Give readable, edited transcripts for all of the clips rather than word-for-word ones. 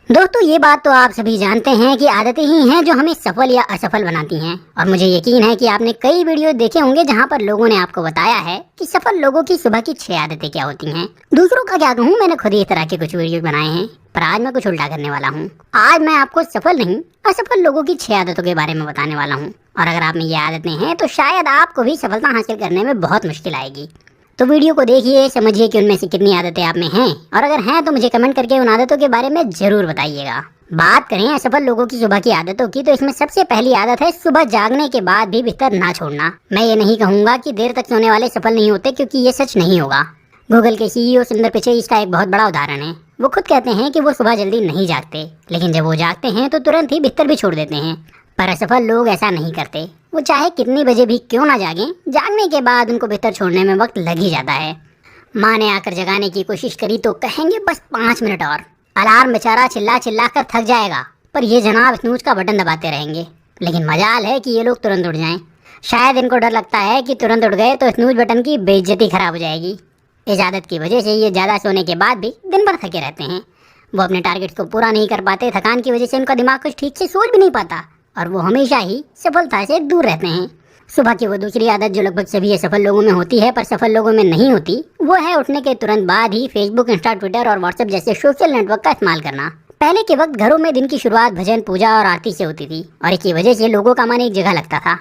दोस्तों, ये बात तो आप सभी जानते हैं कि आदतें ही हैं जो हमें सफल या असफल बनाती हैं। और मुझे यकीन है कि आपने कई वीडियो देखे होंगे जहां पर लोगों ने आपको बताया है कि सफल लोगों की सुबह की 6 आदतें क्या होती हैं। दूसरों का क्या कहूँ, मैंने खुद ही इस तरह के कुछ वीडियो बनाए हैं, पर आज मैं कुछ उल्टा करने वाला हूँ। आज मैं आपको सफल नहीं, असफल लोगों की 6 आदतों के बारे में बताने वाला हूँ। और अगर आप में ये आदतें हैं तो शायद आपको भी सफलता हासिल करने में बहुत मुश्किल आएगी। तो वीडियो को देखिए, समझिए कि उनमें से कितनी आदतें आप में हैं, और अगर हैं तो मुझे कमेंट करके उन आदतों के बारे में जरूर बताइएगा। बात करें असफल लोगों की सुबह की आदतों की, तो इसमें सबसे पहली आदत है सुबह जागने के बाद भी बिस्तर ना छोड़ना। मैं ये नहीं कहूंगा कि देर तक सोने वाले सफल नहीं होते, क्योंकि ये सच नहीं होगा। गूगल के सीईओ सुंदर पिचई इसका एक बहुत बड़ा उदाहरण है। वो खुद कहते हैं कि वो सुबह जल्दी नहीं जागते, लेकिन जब वो जागते हैं तो तुरंत ही बिस्तर भी छोड़ देते हैं। पर असफल लोग ऐसा नहीं करते। वो चाहे कितनी बजे भी क्यों ना जागें, जागने के बाद उनको बिस्तर छोड़ने में वक्त लग ही जाता है। माँ ने आकर जगाने की कोशिश करी तो कहेंगे बस 5 मिनट और। अलार्म बेचारा चिल्ला चिल्ला कर थक जाएगा, पर ये जनाब स्नूज का बटन दबाते रहेंगे। लेकिन मजाल है कि ये लोग तुरंत उठ जाएं। शायद इनको डर लगता है कि तुरंत उठ गए तो स्नूज बटन की बेइज्जती खराब हो जाएगी। इस आदत की वजह से ये ज़्यादा सोने के बाद भी दिन भर थके रहते हैं। वो अपने टारगेट्स को पूरा नहीं कर पाते। थकान की वजह से उनका दिमाग कुछ ठीक से सोच भी नहीं पाता, और वो हमेशा ही सफलता से दूर रहते हैं। सुबह की वो दूसरी आदत जो लगभग सभी असफल लोगों में होती है पर सफल लोगों में नहीं होती, वो है उठने के तुरंत बाद ही फेसबुक, इंस्टा, ट्विटर और व्हाट्सएप जैसे सोशल नेटवर्क का इस्तेमाल करना। पहले के वक्त घरों में दिन की शुरुआत भजन, पूजा और आरती से होती थी, और इसकी वजह से लोगों का मन एक जगह लगता था,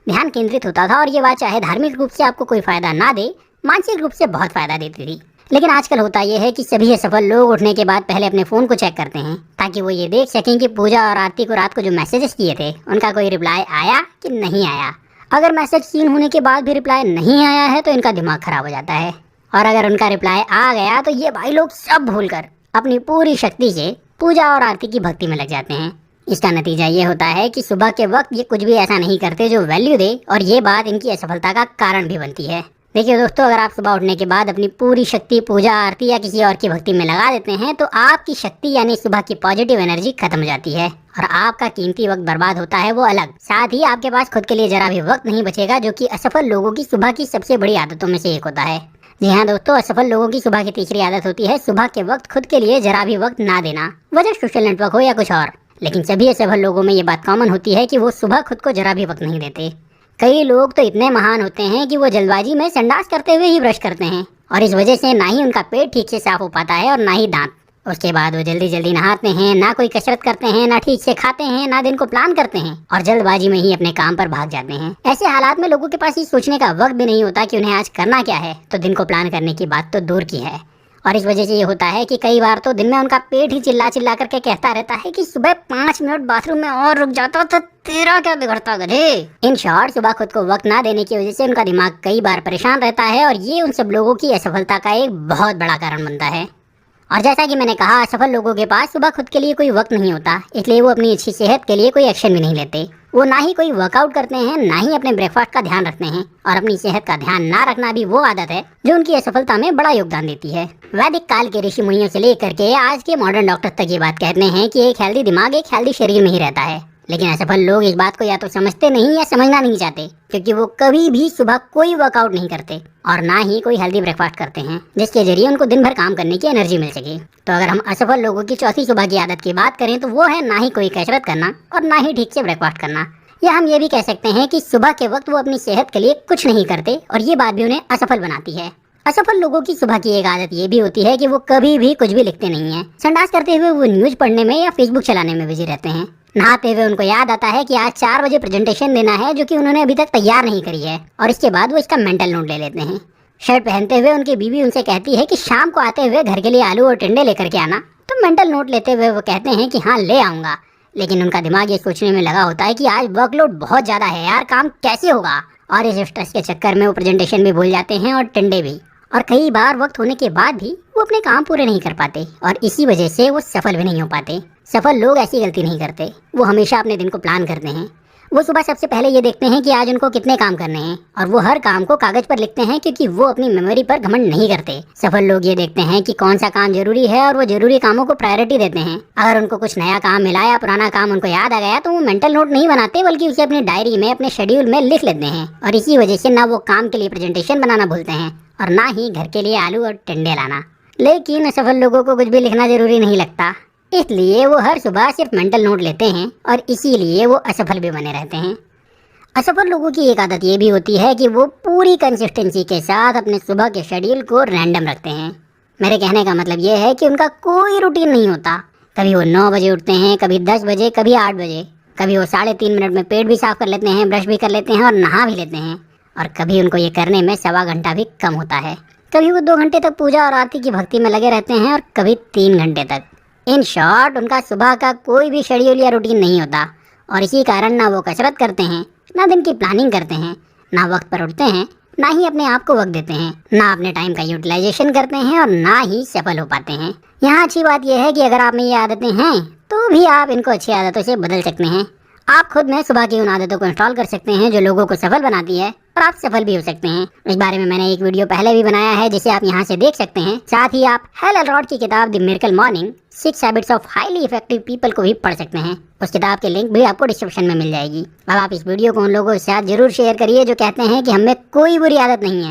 ध्यान केंद्रित होता था, और ये बात चाहे धार्मिक रूप से आपको कोई फायदा ना दे, मानसिक रूप से बहुत फायदा देती थी। लेकिन आजकल होता यह है कि सभी असफल लोग उठने के बाद पहले अपने फ़ोन को चेक करते हैं, ताकि वो ये देख सकें कि पूजा और आरती को रात को जो मैसेजेस किए थे उनका कोई रिप्लाई आया कि नहीं आया। अगर मैसेज सीन होने के बाद भी रिप्लाई नहीं आया है तो इनका दिमाग खराब हो जाता है, और अगर उनका रिप्लाई आ गया तो ये भाई लोग सब भूलकर अपनी पूरी शक्ति से पूजा और आरती की भक्ति में लग जाते हैं। इसका नतीजा ये होता है कि सुबह के वक्त ये कुछ भी ऐसा नहीं करते जो वैल्यू दे, और ये बात इनकी असफलता का कारण भी बनती है। देखिए दोस्तों, अगर आप सुबह उठने के बाद अपनी पूरी शक्ति पूजा, आरती या किसी और की भक्ति में लगा देते हैं तो आपकी शक्ति यानी सुबह की पॉजिटिव एनर्जी खत्म हो जाती है, और आपका कीमती वक्त बर्बाद होता है, वो अलग। साथ ही आपके पास खुद के लिए जरा भी वक्त नहीं बचेगा, जो कि असफल लोगों की सुबह की सबसे बड़ी आदतों में से एक होता है। जी हाँ दोस्तों, असफल लोगों की सुबह की तीसरी आदत होती है सुबह के वक्त खुद के लिए जरा भी वक्त ना देना, वजह सोशल नेटवर्क हो या कुछ और। लेकिन सभी असफल लोगों में ये बात कॉमन होती है कि वो सुबह खुद को जरा भी वक्त नहीं देते। कई लोग तो इतने महान होते हैं कि वो जल्दबाजी में संडास करते हुए ही ब्रश करते हैं, और इस वजह से ना ही उनका पेट ठीक से साफ हो पाता है और ना ही दांत। उसके बाद वो जल्दी जल्दी नहाते हैं, ना कोई कसरत करते हैं, ना ठीक से खाते हैं, ना दिन को प्लान करते हैं, और जल्दबाजी में ही अपने काम पर भाग जाते हैं। ऐसे हालात में लोगों के पास ये सोचने का वक्त भी नहीं होता कि उन्हें आज करना क्या है, तो दिन को प्लान करने की बात तो दूर की है। और इस वजह से ये होता है कि कई बार तो दिन में उनका पेट ही चिल्ला चिल्ला करके कहता रहता है कि सुबह 5 मिनट बाथरूम में और रुक जाता तो तेरा क्या बिगड़ता गधे। इन शॉर्ट, सुबह खुद को वक्त ना देने की वजह से उनका दिमाग कई बार परेशान रहता है, और ये उन सब लोगों की असफलता का एक बहुत बड़ा कारण बनता है। और जैसा कि मैंने कहा, असफल लोगों के पास सुबह खुद के लिए कोई वक्त नहीं होता, इसलिए वो अपनी अच्छी सेहत के लिए कोई एक्शन भी नहीं लेते। वो ना ही कोई वर्कआउट करते हैं, ना ही अपने ब्रेकफास्ट का ध्यान रखते हैं, और अपनी सेहत का ध्यान ना रखना भी वो आदत है जो उनकी असफलता में बड़ा योगदान देती है। वैदिक काल के ऋषि मुनियों से लेकर के आज के मॉडर्न डॉक्टर तक ये बात कहते हैं कि एक हेल्दी दिमाग एक हेल्दी शरीर में ही रहता है। लेकिन असफल लोग इस बात को या तो समझते नहीं या समझना नहीं चाहते, क्योंकि वो कभी भी सुबह कोई वर्कआउट नहीं करते और ना ही कोई हेल्दी ब्रेकफास्ट करते हैं, जिसके जरिए उनको दिन भर काम करने की एनर्जी मिल सके। तो अगर हम असफल लोगों की चौथी सुबह की आदत की बात करें तो वो है ना ही कोई कसरत करना और ना ही ठीक से ब्रेकफास्ट करना। या हम ये भी कह सकते हैं कि सुबह के वक्त वो अपनी सेहत के लिए कुछ नहीं करते, और ये बात भी उन्हें असफल बनाती है। असफल लोगों की सुबह की एक आदत ये भी होती है कि वो कभी भी कुछ भी लिखते नहीं है। संडास करते हुए वो न्यूज पढ़ने में या फेसबुक चलाने में बिजी रहते हैं। नहाते हुए उनको याद आता है कि आज 4 बजे प्रेजेंटेशन देना है, जो कि उन्होंने अभी तक तैयार नहीं करी है, और इसके बाद वो इसका मेंटल नोट ले लेते हैं। शर्ट पहनते हुए उनकी बीवी उनसे कहती है कि शाम को आते हुए घर के लिए आलू और टिंडे लेकर के आना, तो मेंटल नोट लेते हुए वो कहते हैं कि हाँ ले आऊंगा। लेकिन उनका दिमाग ये सोचने में लगा होता है कि आज वर्कलोड बहुत ज़्यादा है यार, काम कैसे होगा, और इस स्ट्रेस के चक्कर में वो प्रेजेंटेशन भी भूल जाते हैं और टिंडे भी। और कई बार वक्त होने के बाद भी वो अपने काम पूरे नहीं कर पाते, और इसी वजह से वो सफल भी नहीं हो पाते। सफल लोग ऐसी गलती नहीं करते, वो हमेशा अपने दिन को प्लान करते हैं। वो सुबह सबसे पहले ये देखते हैं कि आज उनको कितने काम करने हैं, और वो हर काम को कागज पर लिखते हैं, क्योंकि वो अपनी मेमोरी पर घमंड नहीं करते। सफल लोग ये देखते हैं कि कौन सा काम जरूरी है, और वो जरूरी कामों को प्रायोरिटी देते हैं। अगर उनको कुछ नया काम मिला या पुराना काम उनको याद आ गया तो वो मेंटल नोट नहीं बनाते, बल्कि उसे अपनी डायरी में, अपने शेड्यूल में लिख लेते हैं। और इसी वजह से ना वो काम के लिए प्रेजेंटेशन बनाना भूलते हैं, और ना ही घर के लिए आलू और टिंडे लाना। लेकिन असफल लोगों को कुछ भी लिखना जरूरी नहीं लगता। इसलिए वो हर सुबह सिर्फ मेंटल नोट लेते हैं और इसीलिए वो असफल भी बने रहते हैं। असफल लोगों की एक आदत ये भी होती है कि वो पूरी कंसिस्टेंसी के साथ अपने सुबह के शेड्यूल को रैंडम रखते हैं। मेरे कहने का मतलब ये है कि उनका कोई रूटीन नहीं होता। कभी वो 9 बजे उठते हैं, कभी 10 बजे, कभी 8 बजे, कभी वो 3.5 मिनट में पेट भी साफ कर लेते हैं, ब्रश भी कर लेते हैं और नहा भी लेते हैं, और कभी उनको ये करने में 1.25 घंटा भी कम होता है। कभी वो 2 घंटे तक पूजा और आरती की भक्ति में लगे रहते हैं और कभी 3 घंटे तक। इन शॉर्ट, उनका सुबह का कोई भी शेड्यूल या रूटीन नहीं होता, और इसी कारण ना वो कसरत करते हैं, ना दिन की प्लानिंग करते हैं, ना वक्त पर उठते हैं, ना ही अपने आप को वक्त देते हैं, ना अपने टाइम का यूटिलाइजेशन करते हैं और ना ही सफल हो पाते हैं। यहाँ अच्छी बात यह है कि अगर आप में ये आदतें हैं तो भी आप इनको अच्छी आदतों से बदल सकते हैं। आप खुद में सुबह की उन आदतों को इंस्टॉल कर सकते हैं जो लोगों को सफल बनाती है, और आप सफल भी हो सकते हैं। इस बारे में मैंने एक वीडियो पहले भी बनाया है जिसे आप यहाँ से देख सकते हैं। साथ ही आप हेल एलरॉड की किताब the miracle morning 6 habits of highly effective people को भी पढ़ सकते हैं। उस किताब की लिंक भी आपको डिस्क्रिप्शन में मिल जाएगी। अब आप इस वीडियो को उन लोगों के साथ जरूर शेयर करिए जो कहते हैं कि हमें कोई बुरी आदत नहीं है।